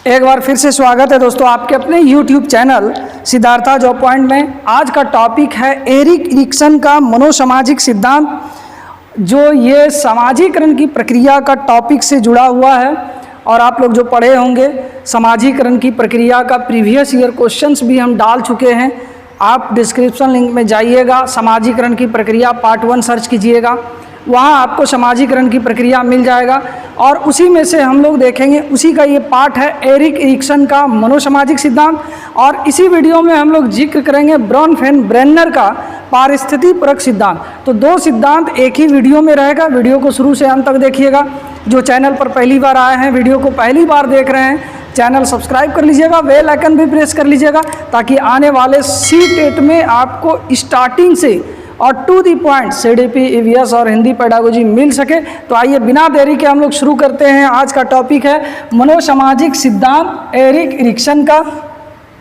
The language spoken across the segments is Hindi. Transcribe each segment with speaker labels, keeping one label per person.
Speaker 1: एक बार फिर से स्वागत है दोस्तों आपके अपने YouTube channel Siddhartha job point में। आज का टॉपिक है एरिक एरिक्सन का मनोसामाजिक सिद्धांत, जो ये सामाजिकरण की प्रक्रिया का टॉपिक से जुड़ा हुआ है। और आप लोग जो पढ़े होंगे सामाजिकरण की प्रक्रिया का प्रीवियस ईयर क्वेश्चंस भी हम डाल चुके हैं। आप डिस्क्रिप्शन लिंक में जाइएगा, सामाजिकरण की प्रक्रिया पार्ट 1 सर्च कीजिएगा, वहाँ आपको सामाजिकरण की प्रक्रिया मिल जाएगा। और उसी में से हम लोग देखेंगे, उसी का ये पार्ट है एरिक एरिक्सन का मनोसामाजिक सिद्धांत। और इसी वीडियो में हम लोग जिक्र करेंगे ब्रॉनफेन-ब्रेनर का पारिस्थितिक सिद्धांत। तो दो सिद्धांत एक ही वीडियो में रहेगा। वीडियो को शुरू से अंत तक देखिएगा। जो चैनल पर पहली बार आए हैं, वीडियो को पहली बार देख रहे हैं, चैनल सब्सक्राइब कर लीजिएगा, बेल आइकन भी प्रेस कर लीजिएगा, ताकि आने वाले सी-टेट में आपको स्टार्टिंग से और to the point CDP, EVS और हिंदी पेडागोजी मिल सके। तो आइए बिना देरी के हम लोग शुरू करते हैं। आज का टॉपिक है मनोसामाजिक सिद्धांत एरिक एरिक्सन का।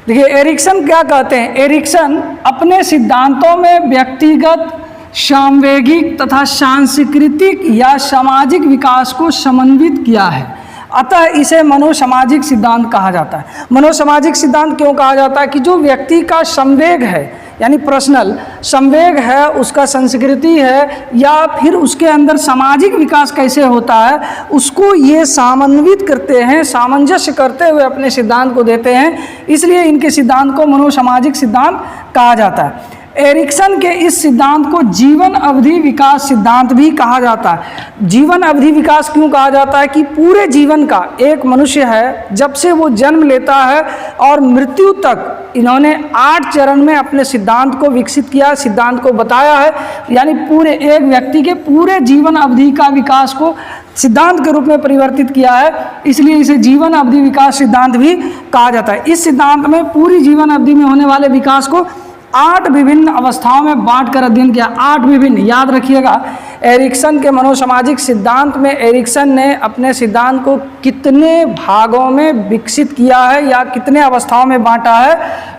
Speaker 1: देखिए एरिक्सन क्या कहते हैं। एरिक्सन अपने सिद्धांतों में व्यक्तिगत, सामवेगिक तथा सांस्कृतिक या सामाजिक विकास को समन्वित किया है, अतः इसे मनोसामाजिक सिद्धांत कहा जाता है। मनोसामाजिक सिद्धांत क्यों कहा जाता है कि जो व्यक्ति का संवेग है, यानी पर्सनल संवेग है, उसका संस्कृति है, या फिर उसके अंदर सामाजिक विकास कैसे होता है, उसको ये समन्वित करते हैं, सामंजस्य करते हुए अपने सिद्धांत को देते हैं। इसलिए इनके सिद्धांत को मनोसामाजिक सिद्धांत कहा जाता है। एरिक्सन के इस सिद्धांत को जीवन अवधि विकास सिद्धांत भी कहा जाता है। जीवन अवधि विकास क्यों कहा जाता है कि पूरे जीवन का एक मनुष्य है, जब से वो जन्म लेता है और मृत्यु तक इन्होंने 8 चरण में अपने सिद्धांत को विकसित किया, सिद्धांत को बताया है। यानी पूरे एक व्यक्ति के पूरे जीवन अवधि का विकास को सिद्धांत के रूप में परिवर्तित किया है, इसलिए इसे जीवन अवधि विकास सिद्धांत भी कहा जाता है। इस सिद्धांत में पूरी जीवन अवधि में होने वाले विकास को 8 विभिन्न अवस्थाओं में बांटकर अध्ययन किया। 8 विभिन्न, याद रखिएगा। एरिक्सन के मनोसामाजिक सिद्धांत में एरिक्सन ने अपने सिद्धांत को कितने भागों में विकसित किया है या कितने अवस्थाओं में बांटा है,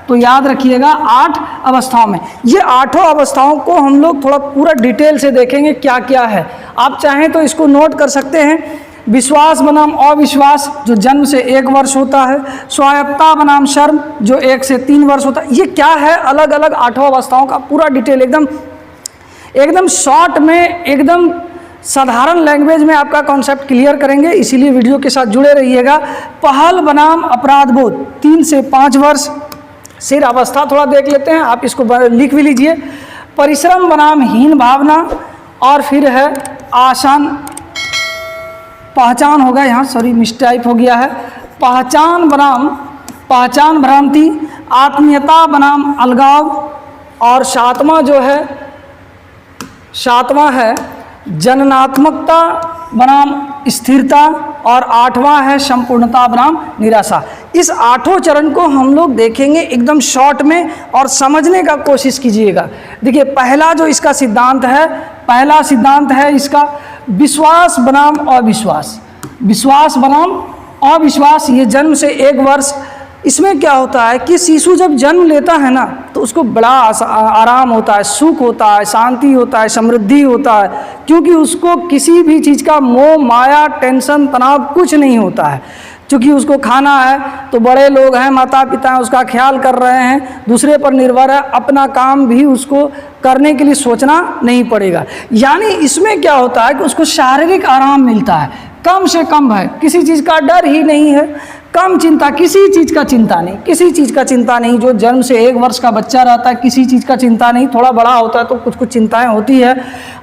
Speaker 1: तो याद रखिएगा 8 अवस्थाओं में। ये 8 अवस्थाओं को हम लोग थोड़ा पूरा डिटेल से देखेंगे क्या क्या है। आप चाहें तो इसको नोट कर सकते हैं। विश्वास बनाम अविश्वास, जो जन्म से 1 वर्ष होता है। स्वायत्तता बनाम शर्म, जो 1 से 3 वर्ष होता है। ये क्या है, अलग अलग 8 अवस्थाओं का पूरा डिटेल एकदम शॉर्ट में, एकदम साधारण लैंग्वेज में आपका कॉन्सेप्ट क्लियर करेंगे, इसीलिए वीडियो के साथ जुड़े रहिएगा। पहल बनाम अपराध बोध, 3 से 5 वर्ष। सिर अवस्था थोड़ा देख लेते हैं, आप इसको लिख भी लीजिए। परिश्रम बनाम हीन भावना, और फिर है आसान पहचान होगा, यहाँ सॉरी मिसटाइप हो गया है। पहचान बनाम पहचान भ्रांति, आत्मीयता बनाम अलगाव, और सातवां है जननात्मकता बनाम स्थिरता, और 8वां है संपूर्णता बनाम निराशा। इस 8 चरण को हम लोग देखेंगे एकदम शॉर्ट में, और समझने का कोशिश कीजिएगा। देखिए पहला जो इसका सिद्धांत है, पहला सिद्धांत है इसका विश्वास बनाम अविश्वास। विश्वास बनाम अविश्वास, ये जन्म से 1 वर्ष। इसमें क्या होता है कि शिशु जब जन्म लेता है ना, तो उसको बड़ा आराम होता है, सुख होता है, शांति होता है, समृद्धि होता है, क्योंकि उसको किसी भी चीज़ का मोह माया, टेंशन, तनाव कुछ नहीं होता है। क्योंकि उसको खाना है, तो बड़े लोग हैं, माता पिता हैं, उसका ख्याल कर रहे हैं, दूसरे पर निर्भर है, अपना काम भी उसको करने के लिए सोचना नहीं पड़ेगा। यानी इसमें क्या होता है कि उसको शारीरिक आराम मिलता है, कम से कम है, किसी चीज़ का डर ही नहीं है, कम चिंता, किसी चीज़ का चिंता नहीं, किसी चीज़ का चिंता नहीं। जो जन्म से 1 वर्ष का बच्चा रहता है, किसी चीज़ का चिंता नहीं। थोड़ा बड़ा होता है तो कुछ कुछ चिंताएं होती है।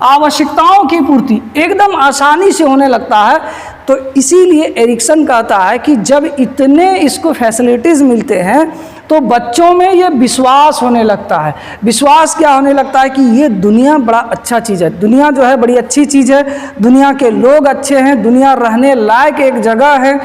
Speaker 1: आवश्यकताओं की पूर्ति एकदम आसानी से होने लगता है। तो इसीलिए एरिक्सन कहता है कि जब इतने इसको फैसिलिटीज़ मिलते हैं, तो बच्चों में ये विश्वास होने लगता है। विश्वास क्या होने लगता है कि ये दुनिया बड़ा अच्छा चीज़ है, दुनिया जो है बड़ी अच्छी चीज़ है, दुनिया के लोग अच्छे हैं, दुनिया रहने लायक एक जगह है,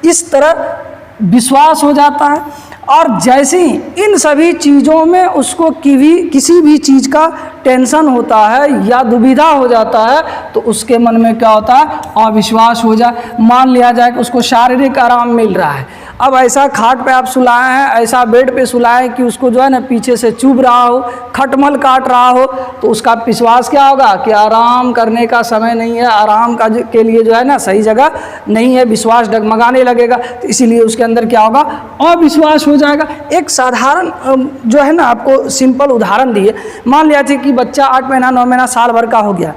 Speaker 1: इस तरह विश्वास हो जाता है। और जैसे ही इन सभी चीज़ों में उसको किसी भी चीज़ का टेंशन होता है या दुविधा हो जाता है, तो उसके मन में क्या होता है, अविश्वास हो जाए। मान लिया जाए कि उसको शारीरिक आराम मिल रहा है, अब ऐसा खाट पे आप सुलाए हैं, ऐसा बेड पे सुलाए कि उसको जो है ना पीछे से चुभ रहा हो, खटमल काट रहा हो, तो उसका विश्वास क्या होगा कि आराम करने का समय नहीं है, आराम का के लिए जो है ना सही जगह नहीं है, विश्वास डगमगाने लगेगा। तो इसीलिए उसके अंदर क्या होगा, अविश्वास हो जाएगा। एक साधारण जो है ना आपको सिंपल उदाहरण दिए, मान लिया कि बच्चा 8 महीना 9 महीना साल भर का हो गया।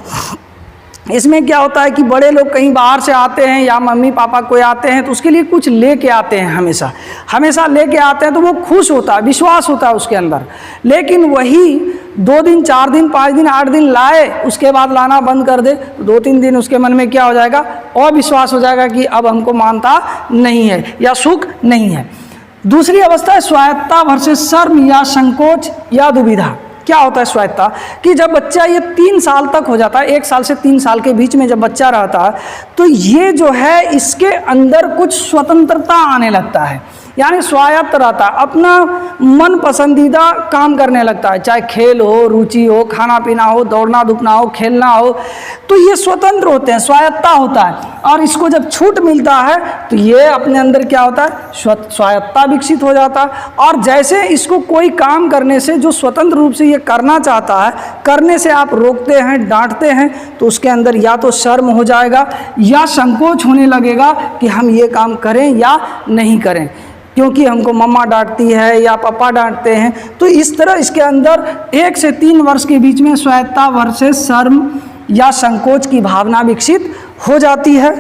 Speaker 1: इसमें क्या होता है कि बड़े लोग कहीं बाहर से आते हैं या मम्मी पापा कोई आते हैं तो उसके लिए कुछ लेके आते हैं, हमेशा लेके आते हैं, तो वो खुश होता है, विश्वास होता है उसके अंदर। लेकिन वही 2 दिन 4 दिन 5 दिन 8 दिन लाए, उसके बाद लाना बंद कर दे, 2-3 दिन उसके मन में क्या हो जाएगा, अविश्वास हो जाएगा कि अब हमको मानता नहीं है या सुख नहीं है। दूसरी अवस्था है स्वायत्ता वर्सेस शर्म या संकोच या दुविधा। क्या होता है स्वायत्ता, कि जब बच्चा ये 3 साल तक हो जाता है, 1 साल से 3 साल के बीच में जब बच्चा रहता है, तो ये जो है इसके अंदर कुछ स्वतंत्रता आने लगता है, यानी स्वायत्त रहता है, अपना मन पसंदीदा काम करने लगता है, चाहे खेल हो, रुचि हो, खाना पीना हो, दौड़ना धूपना हो, खेलना हो, तो ये स्वतंत्र होते हैं, स्वायत्ता होता है। और इसको जब छूट मिलता है तो ये अपने अंदर क्या होता है, स्वायत्ता विकसित हो जाता है। और जैसे इसको कोई काम करने से जो स्वतंत्र रूप से ये करना चाहता है, करने से आप रोकते हैं, डांटते हैं, तो उसके अंदर या तो शर्म हो जाएगा या संकोच होने लगेगा कि हम ये काम करें या नहीं करें, क्योंकि हमको मम्मा डांटती है या पापा डांटते हैं। तो इस तरह इसके अंदर 1 से 3 वर्ष के बीच में स्वायत्ता वर्सेस शर्म या संकोच की भावना विकसित हो जाती है।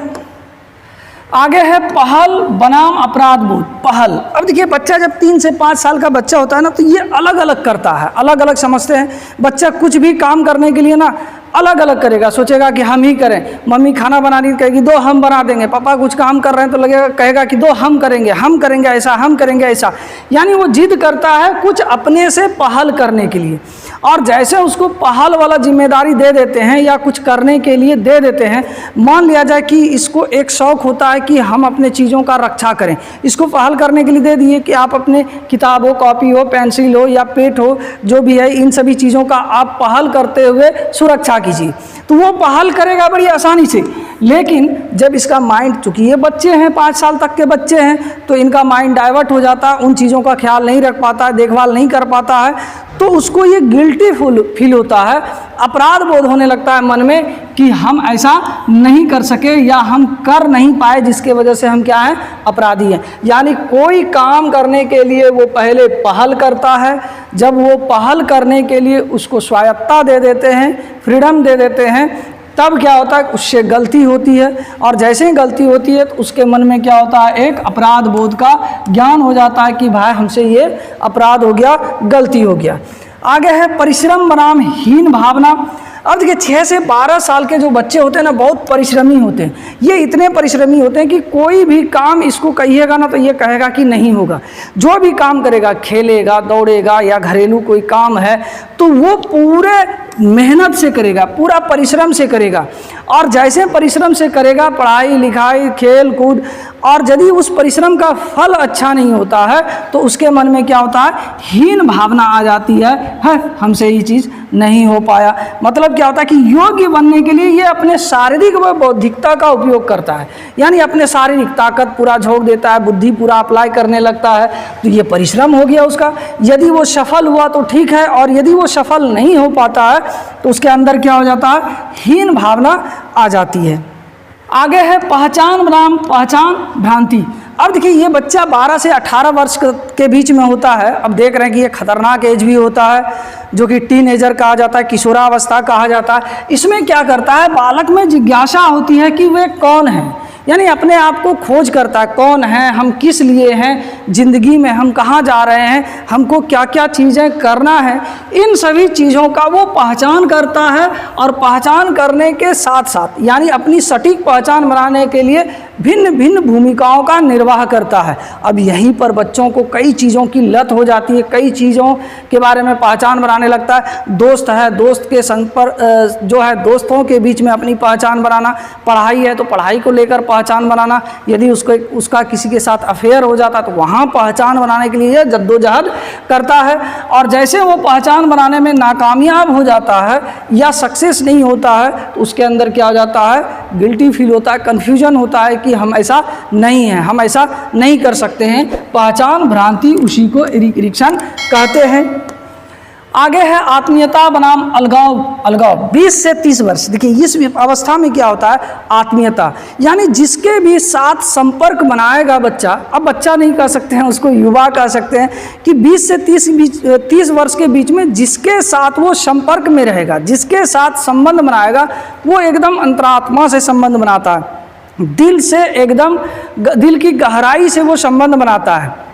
Speaker 1: आगे है पहल बनाम अपराध बोध। पहल, अब देखिए बच्चा जब 3 से 5 साल का बच्चा होता है ना, तो ये अलग अलग करता है, अलग अलग समझते हैं। बच्चा कुछ भी काम करने के लिए ना अलग अलग करेगा, सोचेगा कि हम ही करें। मम्मी खाना बनानी कहेगी, दो हम बना देंगे। पापा कुछ काम कर रहे हैं तो लगेगा, कहेगा कि दो हम करेंगे ऐसा, हम करेंगे ऐसा। यानी वो जिद करता है कुछ अपने से पहल करने के लिए। और जैसे उसको पहल वाला जिम्मेदारी दे देते हैं या कुछ करने के लिए दे देते हैं, मान लिया जाए कि इसको एक शौक़ होता है कि हम अपने चीज़ों का रक्षा करें, इसको पहल करने के लिए दे दिए कि आप अपने किताब हो, कॉपी हो, पेंसिल हो या पेट हो, जो भी है, इन सभी चीज़ों का आप पहल करते हुए सुरक्षा कीजिए, तो वो पहल करेगा बड़ी आसानी से। लेकिन जब इसका माइंड, चूँकि ये बच्चे हैं, 5 साल तक के बच्चे हैं, तो इनका माइंड डाइवर्ट हो जाता है, उन चीज़ों का ख्याल नहीं रख पाता है, देखभाल नहीं कर पाता है, तो उसको ये गिल्टी फील होता है, अपराध बोध होने लगता है मन में कि हम ऐसा नहीं कर सके या हम कर नहीं पाए, जिसके वजह से हम क्या हैं, अपराधी हैं। यानी कोई काम करने के लिए वो पहले पहल करता है, जब वो पहल करने के लिए उसको स्वायत्ता दे देते हैं, फ्रीडम दे देते हैं, तब क्या होता है, उससे गलती होती है। और जैसे ही गलती होती है तो उसके मन में क्या होता है, एक अपराध बोध का ज्ञान हो जाता है कि भाई हमसे ये अपराध हो गया, गलती हो गया। आगे है परिश्रम बनाम हीन भावना। अब देखिए 6 से 12 साल के जो बच्चे होते हैं ना, बहुत परिश्रमी होते हैं। ये इतने परिश्रमी होते हैं कि कोई भी काम इसको कहिएगा ना तो ये कहेगा कि नहीं होगा। जो भी काम करेगा, खेलेगा, दौड़ेगा या घरेलू कोई काम है, तो वो पूरे मेहनत से करेगा, पूरा परिश्रम से करेगा। और जैसे परिश्रम से करेगा, पढ़ाई लिखाई, खेल कूद, और यदि उस परिश्रम का फल अच्छा नहीं होता है तो उसके मन में क्या होता है, हीन भावना आ जाती है, हमसे ये चीज़ नहीं हो पाया। मतलब क्या होता है कि योग्य बनने के लिए ये अपने शारीरिक व बौद्धिकता का उपयोग करता है, यानी अपने शारीरिक ताकत पूरा झोंक देता है, बुद्धि पूरा अप्लाई करने लगता है, तो ये परिश्रम हो गया उसका। यदि वो सफल हुआ तो ठीक है, और यदि वो सफल नहीं हो पाता है तो उसके अंदर क्या हो जाता है, हीन भावना आ जाती है। आगे है पहचान बनाम पहचान भ्रांति। अब देखिए ये बच्चा 12 से 18 वर्ष के बीच में होता है। अब देख रहे हैं कि ये खतरनाक एज भी होता है, जो कि टीनेजर कहा जाता है, किशोरावस्था कहा जाता है। इसमें क्या करता है, बालक में जिज्ञासा होती है कि वे कौन है, यानी अपने आप को खोज करता है, कौन है हम, किस लिए हैं, ज़िंदगी में हम कहाँ जा रहे हैं, हमको क्या क्या चीज़ें करना है, इन सभी चीज़ों का वो पहचान करता है। और पहचान करने के साथ साथ, यानी अपनी सटीक पहचान बनाने के लिए भिन्न भिन्न भूमिकाओं का निर्वाह करता है। अब यहीं पर बच्चों को कई चीज़ों की लत हो जाती है, कई चीज़ों के बारे में पहचान बनाने लगता है। दोस्त है, दोस्त के संग पर जो है दोस्तों के बीच में अपनी पहचान बनाना, पढ़ाई है तो पढ़ाई को लेकर पहचान बनाना, यदि उसका किसी के साथ अफेयर हो जाता तो वहाँ पहचान बनाने के लिए जद्दोजहद करता है। और जैसे वो पहचान बनाने में नाकामयाब हो जाता है या सक्सेस नहीं होता है तो उसके अंदर क्या हो जाता है, गिल्टी फील होता है, कन्फ्यूजन होता है कि हम ऐसा नहीं हैं, हम ऐसा नहीं कर सकते हैं। पहचान भ्रांति उसी को एरिक एरिक्सन कहते हैं। आगे है आत्मीयता बनाम अलगाव। अलगाव 20 से 30 वर्ष, देखिए इस अवस्था में क्या होता है, आत्मीयता यानी जिसके भी साथ संपर्क बनाएगा बच्चा, अब बच्चा नहीं कह सकते हैं, उसको युवा कह सकते हैं, कि 20 से 30 वर्ष के बीच में जिसके साथ वो संपर्क में रहेगा, जिसके साथ संबंध बनाएगा, वो एकदम अंतरात्मा से संबंध बनाता है, दिल से, एकदम दिल की गहराई से वो संबंध बनाता है।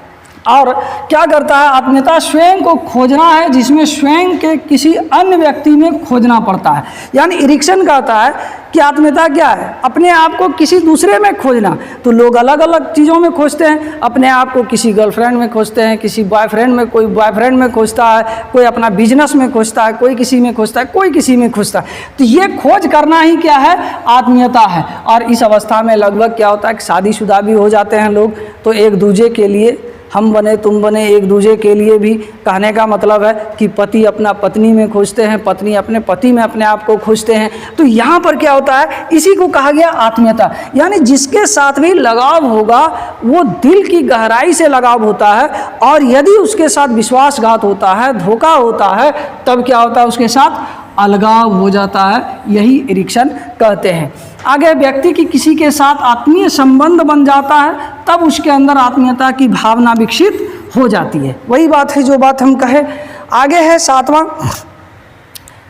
Speaker 1: और क्या करता है, आत्मीयता स्वयं को खोजना है, जिसमें स्वयं के किसी अन्य व्यक्ति में खोजना पड़ता है। यानी एरिक्सन कहता है कि आत्मीयता क्या है, अपने आप को किसी दूसरे में खोजना। तो लोग अलग अलग चीज़ों में खोजते हैं, अपने आप को किसी गर्लफ्रेंड में खोजते हैं, किसी बॉयफ्रेंड में, कोई बॉयफ्रेंड में खोजता है, कोई अपना बिजनेस में खोजता है, कोई किसी में खोजता है, कोई किसी में खोजता है। तो ये खोज करना ही क्या है, आत्मीयता है। और इस अवस्था में लगभग क्या होता है कि शादीशुदा भी हो जाते हैं लोग, तो एक दूसरे के लिए, हम बने तुम बने, एक दूसरे के लिए भी, कहने का मतलब है कि पति अपना पत्नी में खोजते हैं, पत्नी अपने पति में अपने आप को खोजते हैं। तो यहाँ पर क्या होता है, इसी को कहा गया आत्मीयता। यानी जिसके साथ भी लगाव होगा वो दिल की गहराई से लगाव होता है, और यदि उसके साथ विश्वासघात होता है, धोखा होता है, तब क्या होता है, उसके साथ अलगाव हो जाता है। यही एरिक्सन कहते हैं। आगे व्यक्ति की किसी के साथ आत्मीय संबंध बन जाता है, तब उसके अंदर आत्मीयता की भावना विकसित हो जाती है। वही बात है जो बात हम कहे। आगे है 7वां,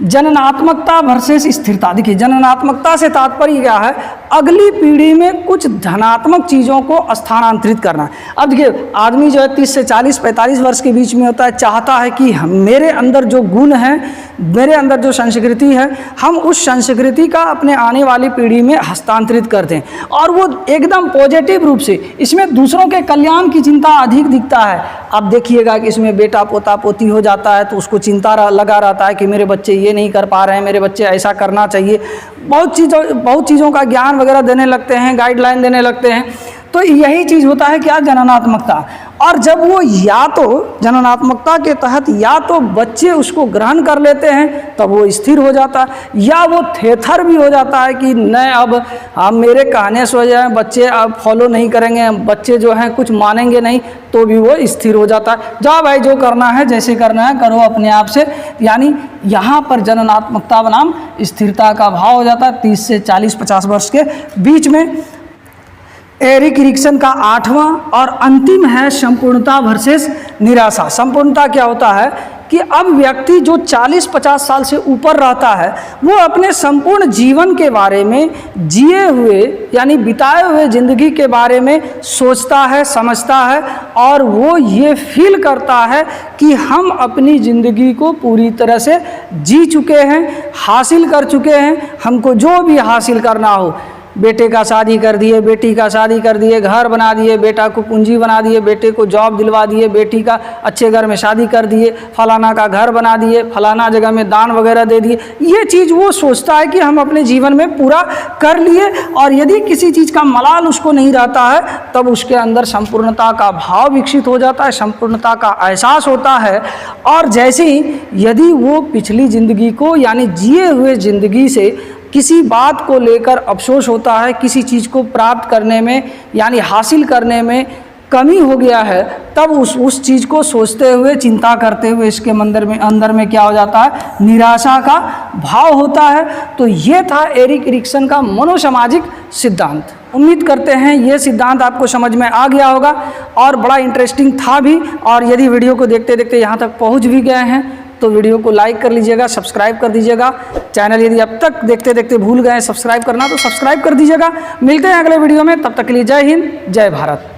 Speaker 1: जननात्मकता वर्सेस स्थिरता। देखिए जननात्मकता से तात्पर्य क्या है, अगली पीढ़ी में कुछ धनात्मक चीज़ों को स्थानांतरित करना। अब देखिए आदमी जो है 30 से 40-45 वर्ष के बीच में होता है, चाहता है कि मेरे अंदर जो गुण है, मेरे अंदर जो संस्कृति है, हम उस संस्कृति का अपने आने वाली पीढ़ी में हस्तांतरित कर दें, और वो एकदम पॉजिटिव रूप से, इसमें दूसरों के कल्याण की चिंता अधिक दिखता है। अब देखिएगा कि इसमें बेटा पोता पोती हो जाता है तो उसको चिंता लगा रहता है कि मेरे बच्चे ये नहीं कर पा रहे हैं, मेरे बच्चे ऐसा करना चाहिए, बहुत चीज़ों का ज्ञान वगैरह देने लगते हैं, गाइडलाइन देने लगते हैं। तो यही चीज़ होता है क्या, जननात्मकता। और जब वो या तो जननात्मकता के तहत या तो बच्चे उसको ग्रहण कर लेते हैं तब वो स्थिर हो जाता है, या वो थेथर भी हो जाता है कि नहीं अब मेरे कहने से हो जाए, बच्चे अब फॉलो नहीं करेंगे, बच्चे जो हैं कुछ मानेंगे नहीं, तो भी वो स्थिर हो जाता है। जाओ भाई जो करना है, जैसे करना है करो अपने आप से। यानी यहाँ पर जननात्मकता बनाम स्थिरता का भाव हो जाता है 30 से 40-50 वर्ष के बीच में। एरिक एरिक्सन का 8वां और अंतिम है संपूर्णता वर्सेस निराशा। संपूर्णता क्या होता है कि अब व्यक्ति जो 40-50 साल से ऊपर रहता है, वो अपने संपूर्ण जीवन के बारे में, जिए हुए यानी बिताए हुए ज़िंदगी के बारे में सोचता है, समझता है, और वो ये फील करता है कि हम अपनी ज़िंदगी को पूरी तरह से जी चुके हैं, हासिल कर चुके हैं। हमको जो भी हासिल करना हो, बेटे का शादी कर दिए, बेटी का शादी कर दिए, घर बना दिए, बेटा को पूंजी बना दिए, बेटे को जॉब दिलवा दिए, बेटी का अच्छे घर में शादी कर दिए, फलाना का घर बना दिए, फलाना जगह में दान वगैरह दे दिए। ये चीज़ वो सोचता है कि हम अपने जीवन में पूरा कर लिए, और यदि किसी चीज़ का मलाल उसको नहीं रहता है तब उसके अंदर संपूर्णता का भाव विकसित हो जाता है, संपूर्णता का एहसास होता है। और जैसे ही यदि वो पिछली ज़िंदगी को यानी जिए हुए ज़िंदगी से किसी बात को लेकर अफसोस होता है, किसी चीज़ को प्राप्त करने में यानी हासिल करने में कमी हो गया है, तब उस चीज़ को सोचते हुए, चिंता करते हुए इसके अंदर में क्या हो जाता है, निराशा का भाव होता है। तो ये था एरिक एरिक्सन का मनोसामाजिक सिद्धांत। उम्मीद करते हैं ये सिद्धांत आपको समझ में आ गया होगा और बड़ा इंटरेस्टिंग था भी। और यदि वीडियो को देखते देखते यहाँ तक पहुँच भी गए हैं तो वीडियो को लाइक कर लीजिएगा, सब्सक्राइब कर दीजिएगा। चैनल यदि अब तक देखते देखते भूल गए सब्सक्राइब करना तो सब्सक्राइब कर दीजिएगा। मिलते हैं अगले वीडियो में, तब तक के लिए जय हिंद, जय भारत।